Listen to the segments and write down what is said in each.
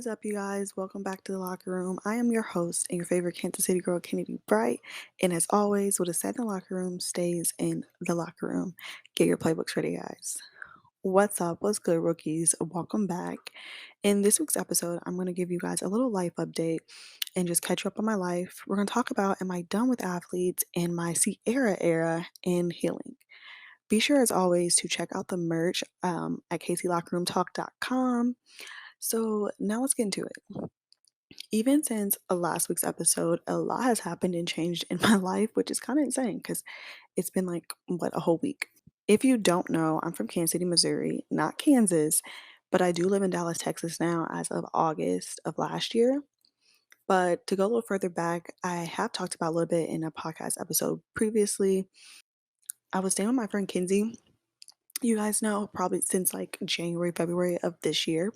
What is up, you guys? Welcome back to the locker room. I am your host and your favorite Kansas City girl, Kennedy Bright. And as always, what is said in the locker room stays in the locker room. Get your playbooks ready, guys. What's up? What's good, rookies? Welcome back. In this week's episode, I'm going to give you guys a little life update and just catch you up on my life. We're going to talk about am I done with athletes and my Ciara era in healing. Be sure, as always, to check out the merch at kclockerroomtalk.com. So now let's get into it. Even since last week's episode, a lot has happened and changed in my life, which is kind of insane because it's been like, what, a whole week. If you don't know, I'm from Kansas City, Missouri, not Kansas, but I do live in Dallas, Texas now as of August of last year. But to go a little further back, I have talked about a little bit in a podcast episode previously. I was staying with my friend Kinsey. You guys know probably since like January, February of this year.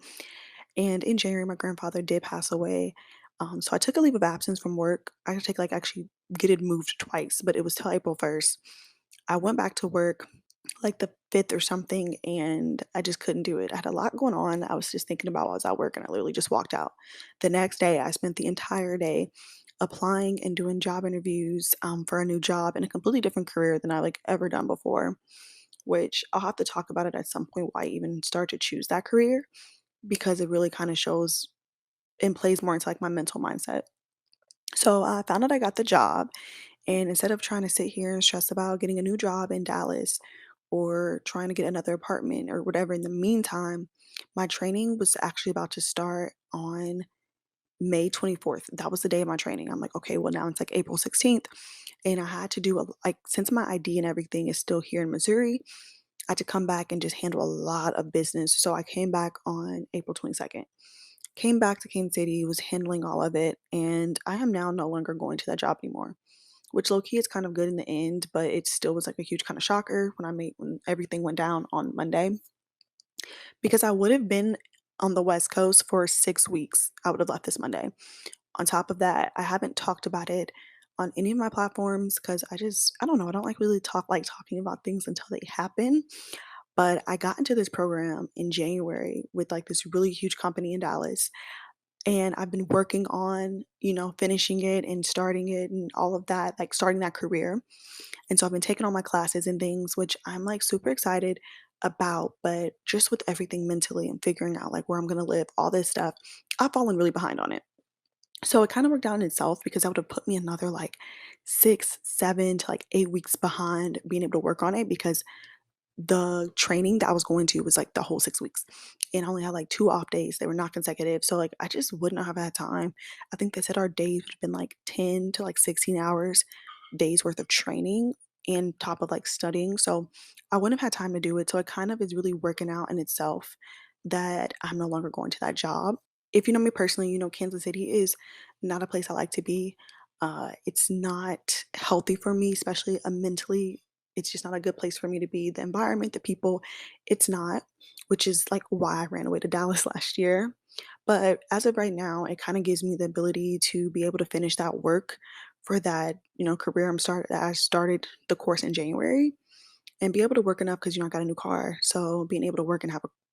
And in January, my grandfather did pass away. So I took a leave of absence from work. I had to take like actually get it moved twice, but it was till April 1st. I went back to work like the 5th or something, and I just couldn't do it. I had a lot going on. I was just thinking about while I was at work, and I literally just walked out. The next day, I spent the entire day applying and doing job interviews for a new job in a completely different career than I like ever done before. Which I'll have to talk about it at some point why I even started to choose that career because it really kind of shows and plays more into like my mental mindset. So I found out I got the job, and instead of trying to sit here and stress about getting a new job in Dallas or trying to get another apartment or whatever in the meantime, my training was actually about to start on May 24th. That was the day of my training. I'm like, okay, well, now it's like April 16th. And I had to do like, since my ID and everything is still here in Missouri, I had to come back and just handle a lot of business. So I came back on April 22nd. Came back to Kansas City, was handling all of it, and I am now no longer going to that job anymore. Which low key is kind of good in the end, but it still was like a huge kind of shocker when everything went down on Monday. Because I would have been on the West Coast for 6 weeks. I would have left this Monday. On top of that, I haven't talked about it on any of my platforms because I don't know, I don't like really talking about things until they happen. But I got into this program in January with like this really huge company in Dallas, and I've been working on, finishing it and starting it and all of that, like starting that career. And so I've been taking all my classes and things, which I'm like super excited about. But just with everything mentally and figuring out like where I'm going to live, all this stuff, I've fallen really behind on it. So it kind of worked out in itself because that would have put me another like 6, 7 to like 8 weeks behind being able to work on it because the training that I was going to was like the whole 6 weeks. And I only had like 2 off days. They were not consecutive. So like I just wouldn't have had time. I think they said our days would have been like 10 to like 16 hours days worth of training and top of like studying. So I wouldn't have had time to do it. So it kind of is really working out in itself that I'm no longer going to that job. If you know me personally, you know Kansas City is not a place I like to be. It's not healthy for me, especially mentally. It's just not a good place for me to be. The environment, the people, it's not, which is like why I ran away to Dallas last year. But as of right now, it kind of gives me the ability to be able to finish that work for that, career I started the course in January and be able to work enough because I got a new car. So being able to work and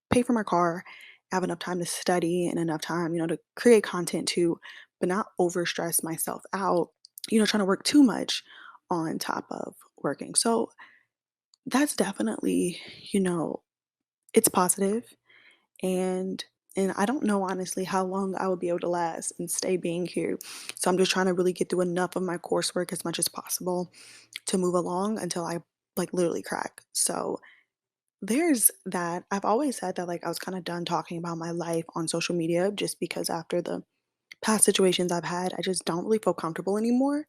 pay for my car, have enough time to study and enough time, to create content too, but not overstress myself out, trying to work too much on top of working. So that's definitely, you know, it's positive and I don't know honestly how long I will be able to last and stay being here. So I'm just trying to really get through enough of my coursework as much as possible to move along until I like literally crack. So there's that. I've always said that like I was kind of done talking about my life on social media just because after the past situations I've had, I just don't really feel comfortable anymore.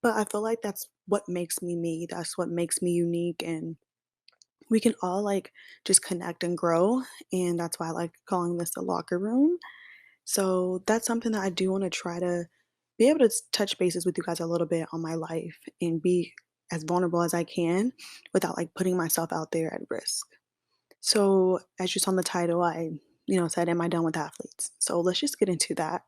But I feel like that's what makes me me. That's what makes me unique and we can all like just connect and grow. And that's why I like calling this the locker room. So that's something that I do want to try to be able to touch bases with you guys a little bit on my life and be as vulnerable as I can without like putting myself out there at risk. So, as you saw in the title, I, said, Am I done with athletes? So, let's just get into that.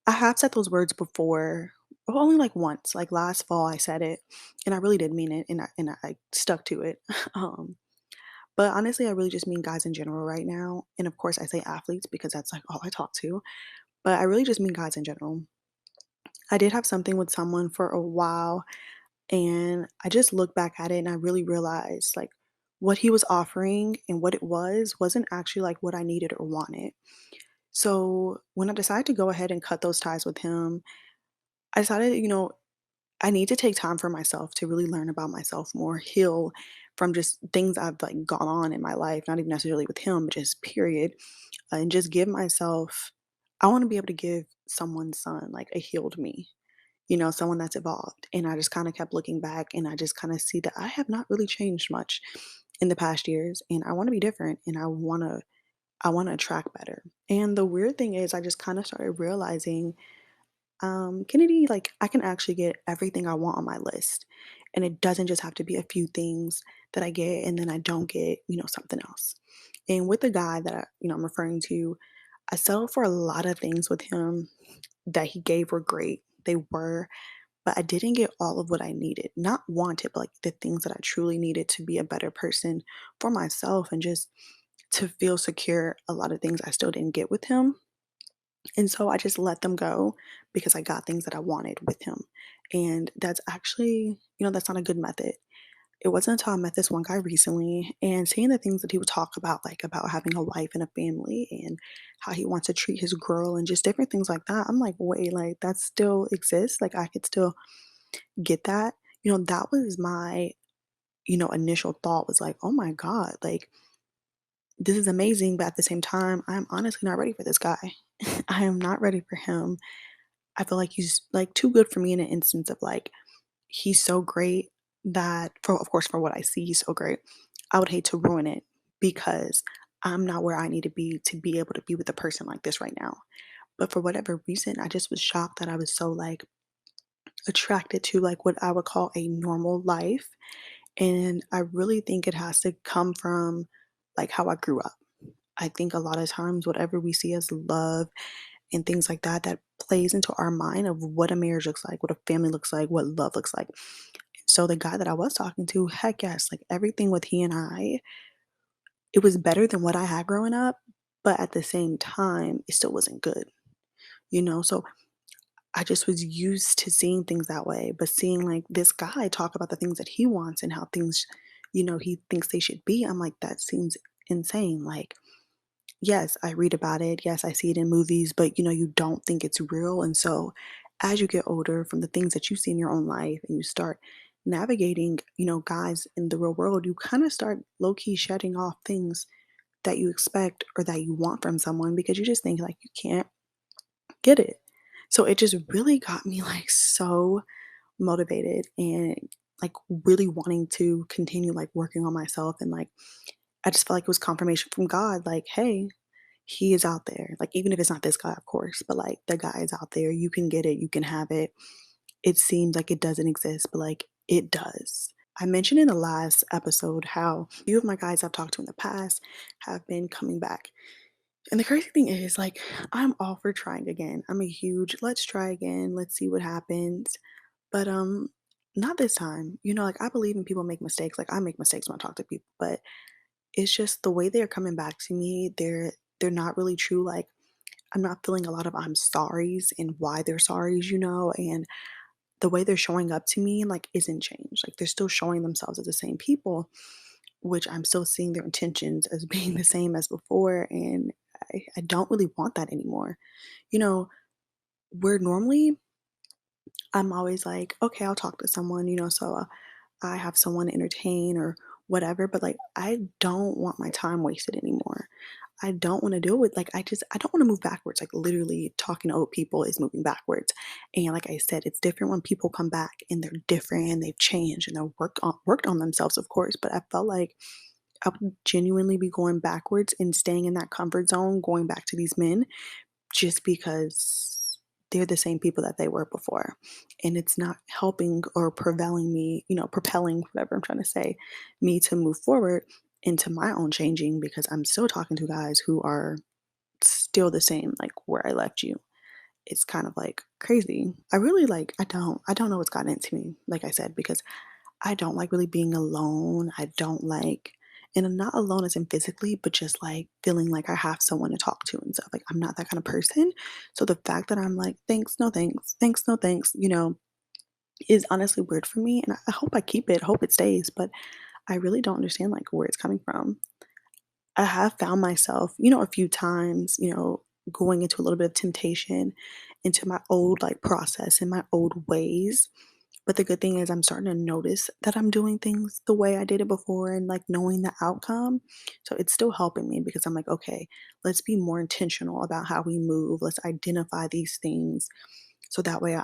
I have said those words before, well, only like once, like last fall, I said it, and I really did mean it, and I stuck to it. um, But honestly, I really just mean guys in general right now. And of course, I say athletes because that's like all I talk to. But I really just mean guys in general. I did have something with someone for a while, and I just look back at it and I really realized like what he was offering and what it was wasn't actually like what I needed or wanted. So when I decided to go ahead and cut those ties with him, I decided, I need to take time for myself to really learn about myself more, heal from just things I've like gone on in my life, not even necessarily with him, but just period, and just give myself. I want to be able to give someone's son like a healed me, someone that's evolved. And I just kind of kept looking back and I just kind of see that I have not really changed much in the past years and I want to be different and I want to attract better. And the weird thing is I just kind of started realizing Kennedy, like I can actually get everything I want on my list. And it doesn't just have to be a few things that I get and then I don't get, something else. And with the guy that I'm referring to, I settled for a lot of things with him that he gave were great. They were, but I didn't get all of what I needed. Not wanted, but like the things that I truly needed to be a better person for myself and just to feel secure. A lot of things I still didn't get with him. And so I just let them go because I got things that I wanted with him. And that's actually, that's not a good method. It wasn't until I met this one guy recently and seeing the things that he would talk about, like about having a wife and a family and how he wants to treat his girl and just different things like that. I'm like, wait, like that still exists? Like I could still get that? That was my, initial thought was like, oh my God, like this is amazing. But at the same time, I'm honestly not ready for this guy. I am not ready for him. I feel like he's like too good for me in an instance of like he's so great that for of course for what I see he's so great. I would hate to ruin it because I'm not where I need to be able to be with a person like this right now. But for whatever reason, I just was shocked that I was so like attracted to like what I would call a normal life. And I really think it has to come from like how I grew up. I think a lot of times whatever we see as love and things like that that plays into our mind of what a marriage looks like, what a family looks like, what love looks like. So the guy that I was talking to, heck yes, like everything with he and I, it was better than what I had growing up, but at the same time, it still wasn't good. So I just was used to seeing things that way, but seeing like this guy talk about the things that he wants and how things, he thinks they should be, I'm like, that seems insane. Like, yes, I read about it. Yes, I see it in movies, but you don't think it's real. And so as you get older from the things that you see in your own life and you start navigating, guys in the real world, you kind of start low key shedding off things that you expect or that you want from someone because you just think like you can't get it. So it just really got me like so motivated and like really wanting to continue like working on myself and like I just felt like it was confirmation from God like hey, he is out there. Like, even if it's not this guy, of course, but like the guy is out there. You can get it, you can have it. It seems like it doesn't exist, but like it does. I mentioned in the last episode how a few of my guys I've talked to in the past have been coming back. And the crazy thing is, like, I'm all for trying again. I'm a huge let's try again, let's see what happens. But not this time. Like I believe in people make mistakes. Like I make mistakes when I talk to people, but it's just the way they're coming back to me, they're not really true. Like I'm not feeling a lot of I'm sorries and why they're sorries, and the way they're showing up to me like isn't changed. Like they're still showing themselves as the same people, which I'm still seeing their intentions as being the same as before. And I don't really want that anymore. You know, where normally I'm always like, okay, I'll talk to someone, so I have someone to entertain or whatever, but like I don't want my time wasted anymore. I don't want to deal with like I don't want to move backwards. Like literally talking to old people is moving backwards. And like I said, it's different when people come back and they're different and they've changed and they're worked on themselves, of course. But I felt like I would genuinely be going backwards and staying in that comfort zone, going back to these men just because they're the same people that they were before. And it's not helping or propelling whatever I'm trying to say, me to move forward into my own changing because I'm still talking to guys who are still the same, like where I left you. It's kind of like crazy. I really like, I don't know what's gotten into me, like I said, because I don't like really being alone. I don't like, And I'm not alone as in physically, but just like feeling like I have someone to talk to and stuff. Like I'm not that kind of person. So the fact that I'm like, thanks, no thanks, thanks, no thanks, is honestly weird for me. And I hope I keep it, hope it stays, but I really don't understand like where it's coming from. I have found myself, a few times, going into a little bit of temptation into my old like process and my old ways. But the good thing is I'm starting to notice that I'm doing things the way I did it before and like knowing the outcome. So it's still helping me because I'm like, okay, let's be more intentional about how we move. Let's identify these things so that way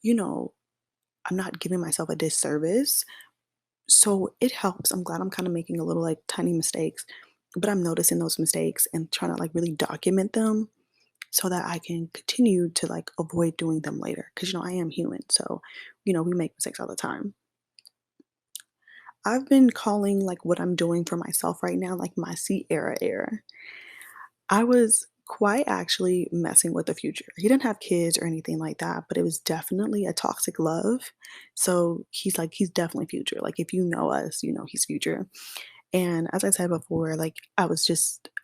you know, I'm not giving myself a disservice. So it helps. I'm glad I'm kind of making a little like tiny mistakes, but I'm noticing those mistakes and trying to like really document them so that I can continue to like avoid doing them later. Cause I am human. So, we make mistakes all the time. I've been calling like what I'm doing for myself right now, like my Ciara era. I was quite actually messing with the future. He didn't have kids or anything like that, but it was definitely a toxic love. So he's definitely future. Like if you know us, you know he's future. And as I said before, like I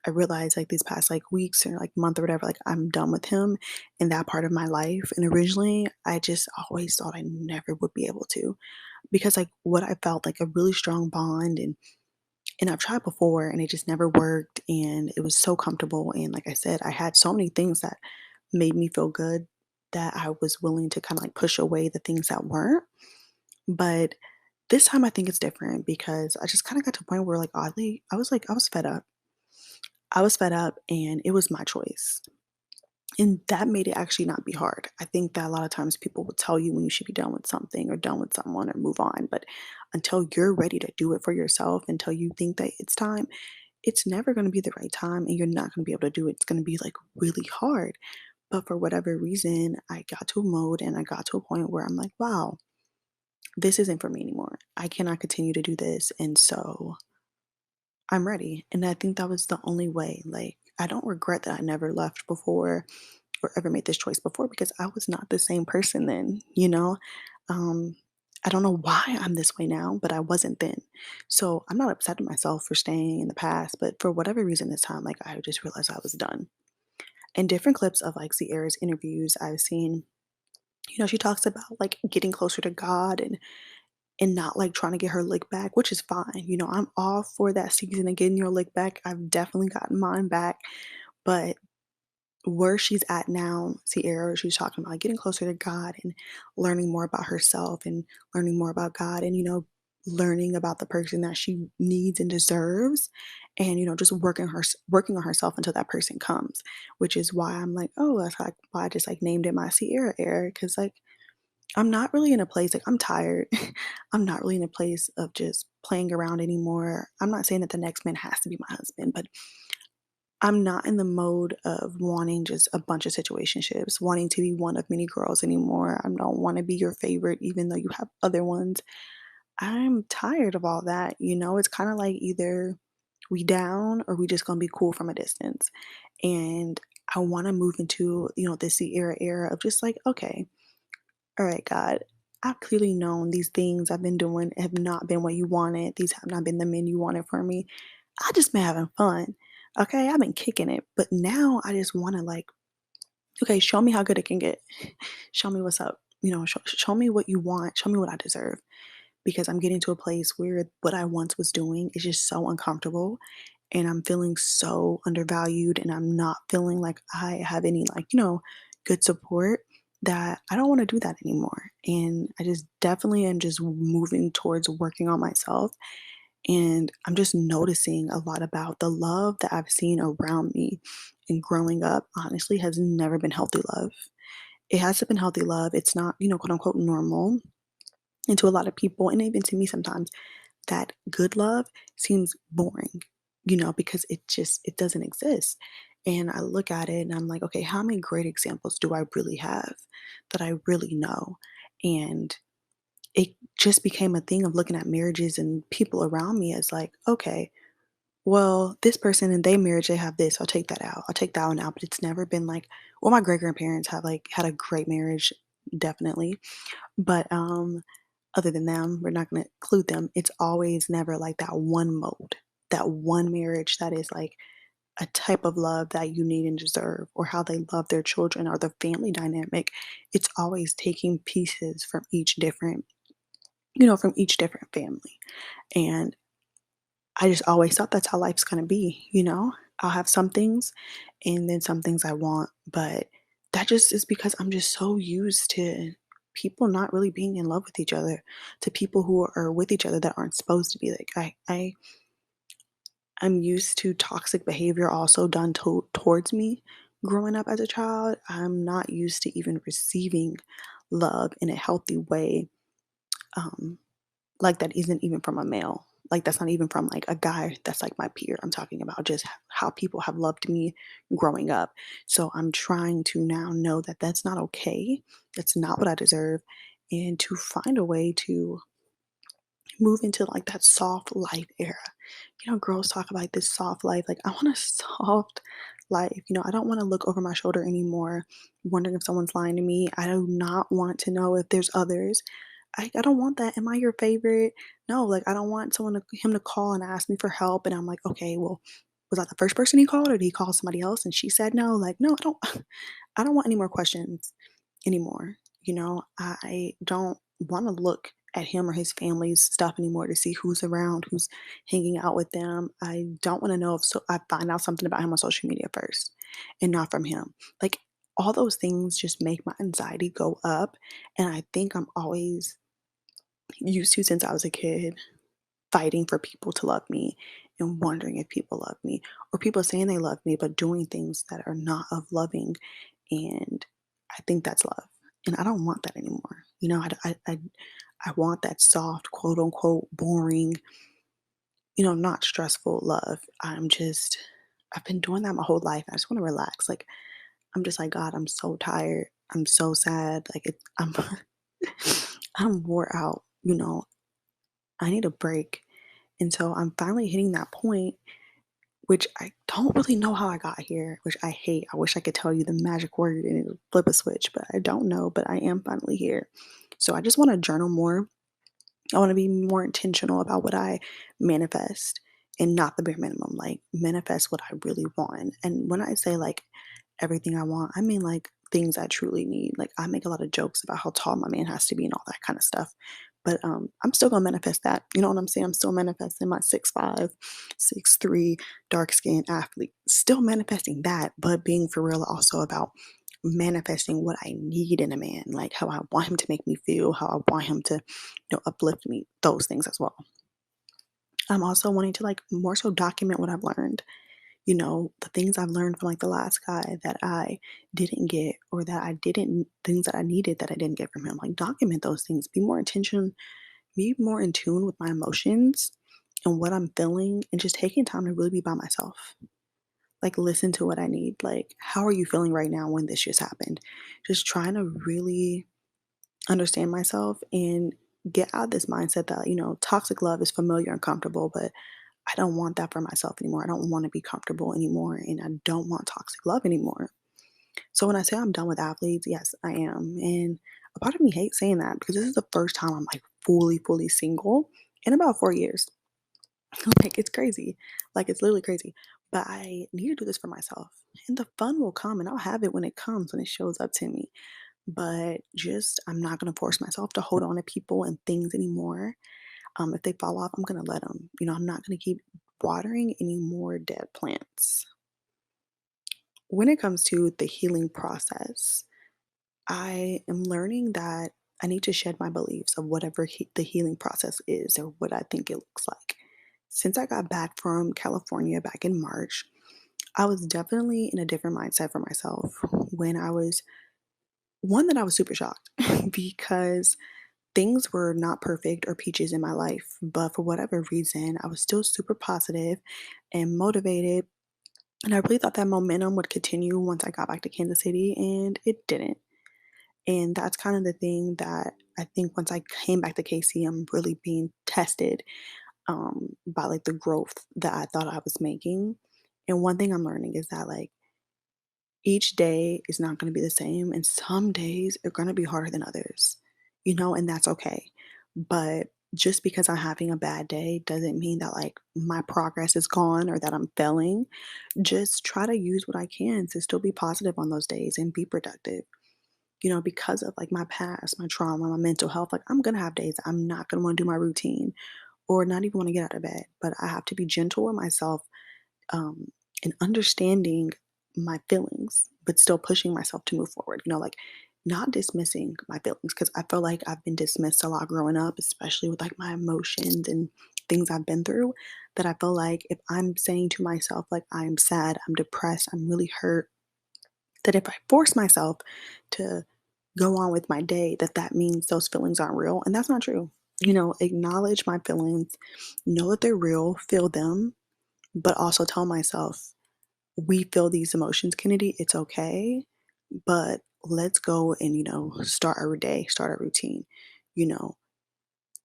realized like these past like weeks or like month or whatever, like I'm done with him in that part of my life. And originally I just always thought I never would be able to because like what I felt like a really strong bond and I've tried before and it just never worked and it was so comfortable and like I said, I had so many things that made me feel good that I was willing to kind of like push away the things that weren't. But this time I think it's different because I just kind of got to a point where like oddly, I was fed up. I was fed up and it was my choice. And that made it actually not be hard. I think that a lot of times people will tell you when you should be done with something or done with someone or move on. But until you're ready to do it for yourself, until you think that it's time, it's never going to be the right time and you're not going to be able to do it. It's going to be like really hard. But for whatever reason, I got to a mode and I got to a point where I'm like, wow, this isn't for me anymore. I cannot continue to do this. And so I'm ready. And I think that was the only way. Like, I don't regret that I never left before or ever made this choice before because I was not the same person then. Um, I don't know why I'm this way now, but I wasn't then. So I'm not upset at myself for staying in the past, but for whatever reason this time, like I just realized I was done. And different clips of like Sierra's interviews I've seen, she talks about like getting closer to God and not like trying to get her lick back, which is fine. I'm all for that season and getting your lick back. I've definitely gotten mine back. But where she's at now, Sierra, she's talking about like, getting closer to God and learning more about herself and learning more about God and, learning about the person that she needs and deserves and, just working on herself until that person comes, which is why I'm like, oh, that's like why I just like named it my Sierra era. Cause like I'm not really in a place like I'm tired. I'm not really in a place of just playing around anymore. I'm not saying that the next man has to be my husband, but I'm not in the mode of wanting just a bunch of situationships, wanting to be one of many girls anymore. I don't want to be your favorite, even though you have other ones. I'm tired of all that. It's kind of like either we down or we just gonna be cool from a distance. And I want to move into, this era of just like, okay, all right, God, I've clearly known these things I've been doing have not been what you wanted. These have not been the men you wanted for me. I just been having fun. Okay, I've been kicking it, but now I just want to like, okay, show me how good it can get. Show me what's up. Show me what you want. Show me what I deserve. Because I'm getting to a place where what I once was doing is just so uncomfortable, and I'm feeling so undervalued, and I'm not feeling like I have any like good support that I don't want to do that anymore. And I just definitely am just moving towards working on myself and I'm just noticing a lot about the love that I've seen around me and growing up, honestly, has never been healthy love. It hasn't been healthy love. It's not, quote unquote, normal. And to a lot of people, and even to me sometimes, that good love seems boring, because it doesn't exist. And I look at it and I'm like, okay, how many great examples do I really have that I really know? And it just became a thing of looking at marriages and people around me as like, okay, well, this person in their marriage, they have this. I'll take that out. I'll take that one out. But it's never been like, well, my great grandparents have like had a great marriage, definitely. But other than them, we're not gonna include them. It's always never like that one mode. that one marriage that is like a type of love that you need and deserve, or how they love their children, or the family dynamic. It's always taking pieces from each different, from each different family. And I just always thought that's how life's gonna be. I'll have some things and then some things I want, but that just is because I'm just so used to people not really being in love with each other, to people who are with each other that aren't supposed to be. Like I'm used to toxic behavior also done towards me growing up as a child. I'm not used to even receiving love in a healthy way, um, like that isn't even from a male. Like that's not even from like a guy that's like my peer. I'm talking about just how people have loved me growing up. So I'm trying to now know that that's not okay. That's not what I deserve, and to find a way to move into like that soft life era. Girls talk about this soft life. Like, I want a soft life. I don't want to look over my shoulder anymore, wondering if someone's lying to me. I do not want to know if there's others. I don't want that. Am I your favorite? No, like I don't want him to call and ask me for help. And I'm like, okay, well, was I the first person he called, or did he call somebody else and she said no? Like, no, I don't I don't want any more questions anymore. I don't want to look at him or his family's stuff anymore to see who's around, who's hanging out with them. I don't want to know if I find out something about him on social media first and not from him. Like all those things just make my anxiety go up. And I think I'm always used to, since I was a kid, fighting for people to love me and wondering if people love me, or people saying they love me but doing things that are not of loving. And I think that's love. And I don't want that anymore. I want that soft, quote unquote, boring, not stressful love. I've been doing that my whole life. I just want to relax. Like, I'm just like, God, I'm so tired. I'm so sad. I'm wore out. I need a break. And so I'm finally hitting that point, which I don't really know how I got here, which I hate. I wish I could tell you the magic word and it would flip a switch, but I don't know. But I am finally here. So I just want to journal more. I want to be more intentional about what I manifest and not the bare minimum. Like, manifest what I really want. And when I say like everything I want, I mean like things I truly need. Like, I make a lot of jokes about how tall my man has to be and all that kind of stuff. But I'm still gonna manifest that. You know what I'm saying? I'm still manifesting my 6'5", 6'3", dark skinned athlete. Still manifesting that, but being for real also about manifesting what I need in a man, like how I want him to make me feel, how I want him to, uplift me, those things as well. I'm also wanting to like more so document what I've learned, the things I've learned from like the last guy that I didn't get, or that I didn't, things that I needed that I didn't get from him. Like, document those things, be more in tune with my emotions and what I'm feeling, and just taking time to really be by myself. Like, listen to what I need. Like, how are you feeling right now when this just happened? Just trying to really understand myself and get out of this mindset that, toxic love is familiar and comfortable, but I don't want that for myself anymore. I don't want to be comfortable anymore, and I don't want toxic love anymore. So when I say I'm done with athletes, yes, I am. And a part of me hates saying that because this is the first time I'm like fully, fully single in about 4 years. Like, it's crazy. Like, it's literally crazy. But I need to do this for myself. And the fun will come, and I'll have it when it comes, when it shows up to me. But just, I'm not going to force myself to hold on to people and things anymore. If they fall off, I'm going to let them. I'm not going to keep watering any more dead plants. When it comes to the healing process, I am learning that I need to shed my beliefs of whatever the healing process is, or what I think it looks like. Since I got back from California back in March, I was definitely in a different mindset for myself. When I was one, that I was super shocked because things were not perfect or peaches in my life, but for whatever reason, I was still super positive and motivated. And I really thought that momentum would continue once I got back to Kansas City, and it didn't. And that's kind of the thing that I think once I came back to KC, I'm really being tested by like the growth that I thought I was making. And one thing I'm learning is that like each day is not going to be the same, and some days are going to be harder than others, and that's okay. But Just because I'm having a bad day doesn't mean that like my progress is gone or that I'm failing. Just try to use what I can to still be positive on those days and be productive. Because of like my past, my trauma, my mental health, like I'm gonna have days that I'm not gonna want to do my routine or not even want to get out of bed. But I have to be gentle with myself, um, and understanding my feelings, but still pushing myself to move forward. Like not dismissing my feelings because I feel like I've been dismissed a lot growing up, especially with like my emotions and things I've been through. That I feel like if I'm saying to myself, like, I'm sad, I'm depressed, I'm really hurt, that if I force myself to go on with my day, that means those feelings aren't real. And that's not true. Acknowledge my feelings, know that they're real, feel them, but also tell myself, we feel these emotions, Kennedy. It's okay. But let's go and, start our day, start our routine. You know,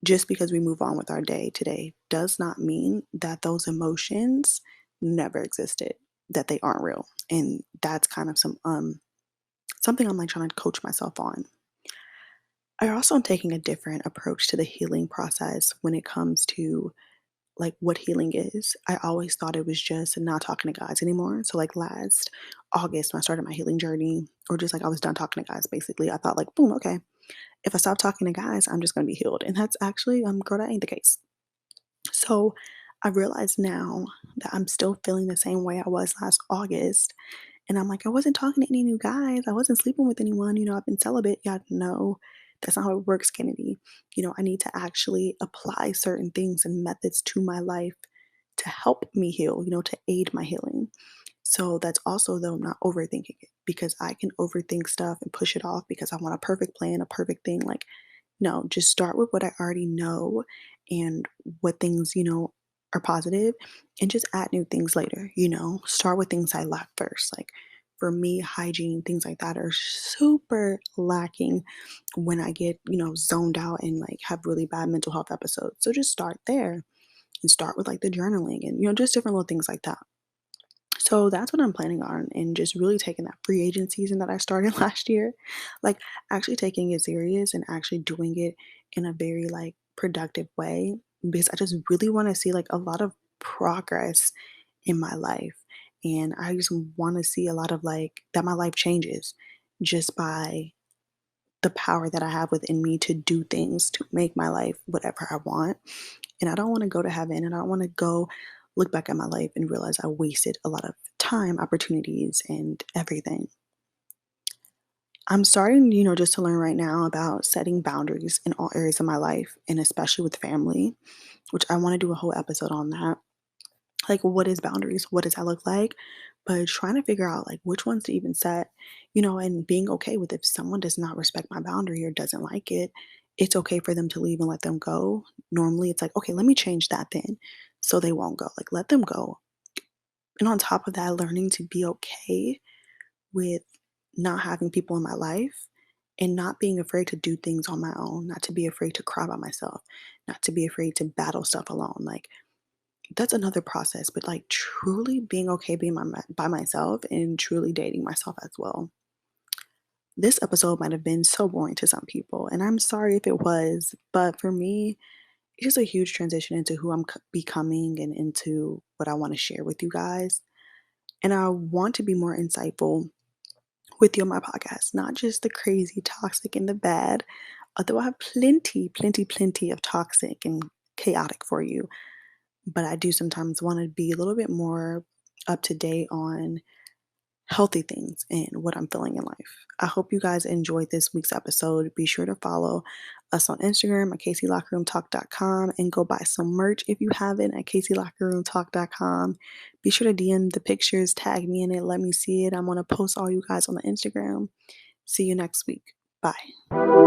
just because we move on with our day today does not mean that those emotions never existed, that they aren't real. And that's kind of something I'm like trying to coach myself on. I also am taking a different approach to the healing process when it comes to like what healing is. I always thought it was just not talking to guys anymore. So like last August when I started my healing journey, or just like I was done talking to guys basically, I thought like, boom, okay. If I stop talking to guys, I'm just gonna be healed. And that's actually girl, that ain't the case. So I realize now that I'm still feeling the same way I was last August. And I'm like, I wasn't talking to any new guys. I wasn't sleeping with anyone. I've been celibate. Yeah, no, that's not how it works, Kennedy. I need to actually apply certain things and methods to my life to help me heal, to aid my healing. So that's also, though, not overthinking it because I can overthink stuff and push it off because I want a perfect plan, a perfect thing. Like, no, just start with what I already know and what things, are positive and just add new things later, Start with things I lack first. Like for me, hygiene, things like that are super lacking when I get, zoned out and like have really bad mental health episodes. So just start there and start with like the journaling and, just different little things like that. So that's what I'm planning on and just really taking that free agent season that I started last year, like actually taking it serious and actually doing it in a very like productive way because I just really want to see like a lot of progress in my life. And I just want to see a lot of like that my life changes just by the power that I have within me to do things to make my life whatever I want. And I don't want to go to heaven and I don't want to go look back at my life and realize I wasted a lot of time, opportunities, and everything. I'm starting, just to learn right now about setting boundaries in all areas of my life and especially with family, which I want to do a whole episode on that. Like, what is boundaries? What does that look like? But trying to figure out like which ones to even set, and being okay with if someone does not respect my boundary or doesn't like it, it's okay for them to leave and let them go. Normally, it's like, okay, let me change that then so they won't go. Like, let them go. And on top of that, learning to be okay with not having people in my life and not being afraid to do things on my own, not to be afraid to cry by myself, not to be afraid to battle stuff alone. Like, that's another process, but like truly being okay being by myself and truly dating myself as well. This episode might have been so boring to some people, and I'm sorry if it was, but for me, it's just a huge transition into who I'm becoming and into what I want to share with you guys. And I want to be more insightful with you on my podcast, not just the crazy, toxic, and the bad, although I have plenty, plenty, plenty of toxic and chaotic for you. But I do sometimes want to be a little bit more up to date on healthy things and what I'm feeling in life. I hope you guys enjoyed this week's episode. Be sure to follow us on Instagram at KCLockerRoomTalk.com and go buy some merch if you haven't at KCLockerRoomTalk.com. Be sure to DM the pictures, tag me in it, let me see it. I'm going to post all you guys on the Instagram. See you next week. Bye.